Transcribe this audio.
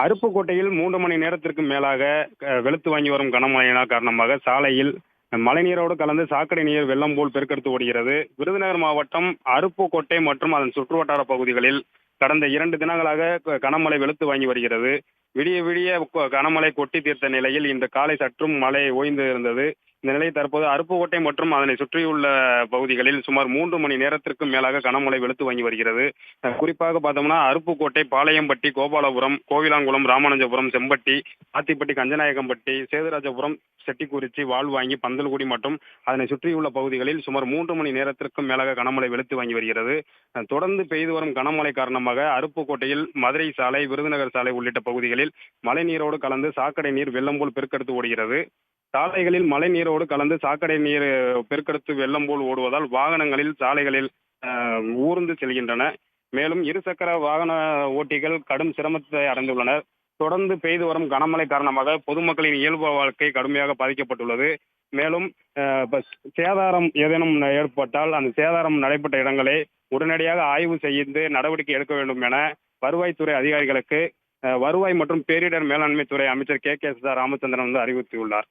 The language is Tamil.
அருப்புக்கோட்டையில் 3 மணி நேரத்திற்கு மேலாக வெளுத்து வாங்கி வரும் கனமழையினால் காரணமாக சாலையில் மழைநீரோடு கலந்து சாக்கடை நீர் வெள்ளம் போல் பெருக்கெடுத்து ஓடுகிறது. விருதுநகர் மாவட்டம் அருப்புக்கோட்டை மற்றும் அதன் சுற்றுவட்டார பகுதிகளில் கடந்த 2 தினங்களாக கனமழை வெளுத்து வாங்கி வருகிறது. விடிய விடிய கனமழை கொட்டி தீர்த்த நிலையில் இன்று காலை சற்றும் மழை ஓய்ந்து இருந்தது. இந்த நிலை தற்போது அருப்புக்கோட்டை மற்றும் அதனை சுற்றியுள்ள பகுதிகளில் சுமார் 3 மணி நேரத்திற்கு மேலாக கனமழை வெளுத்து வாங்கி வருகிறது. குறிப்பாக பார்த்தோம்னா அருப்புக்கோட்டை, பாளையம்பட்டி, கோபாலபுரம், கோவிலாங்குளம், ராமானுஜபுரம், செம்பட்டி, ஆத்திப்பட்டி, கஞ்சநாயக்கம்பட்டி, சேதுராஜபுரம், செட்டிக்குறிச்சி, வாழ்வாங்கி, பந்தல்குடி மற்றும் அதனை சுற்றியுள்ள பகுதிகளில் சுமார் 3 மணி நேரத்திற்கும் மேலாக கனமழை வெளுத்து வாங்கி வருகிறது. தொடர்ந்து பெய்து வரும் கனமழை காரணமாக அருப்புக்கோட்டையில் மதுரை சாலை, விருதுநகர் சாலை உள்ளிட்ட பகுதிகளில் மழைநீரோடு கலந்து சாக்கடை நீர் வெள்ளம் போல் பெருக்கெடுத்து ஓடுகிறது. சாலைகளில் மழை நீரோடு கலந்து சாக்கடை நீர் பெருக்கெடுத்து வெள்ளம் போல் ஓடுவதால் வாகனங்களில் சாலைகளில் ஊர்ந்து செல்கின்றன. மேலும் இருசக்கர வாகன ஓட்டிகள் கடும் சிரமத்தை அடைந்துள்ளனர். தொடர்ந்து பெய்து வரும் கனமழை காரணமாக பொதுமக்களின் இயல்பு வாழ்க்கை கடுமையாக பாதிக்கப்பட்டுள்ளது. மேலும் சேதாரம் ஏதேனும் ஏற்பட்டால் அந்த சேதாரம் நடைபெற்ற இடங்களை உடனடியாக ஆய்வு செய்து நடவடிக்கை எடுக்க வேண்டும் என வருவாய்த்துறை அதிகாரிகளுக்கு வருவாய் மற்றும் பேரிடர் மேலாண்மை துறை அமைச்சர் கே ராமச்சந்திரன் அறிவுறுத்தியுள்ளார்.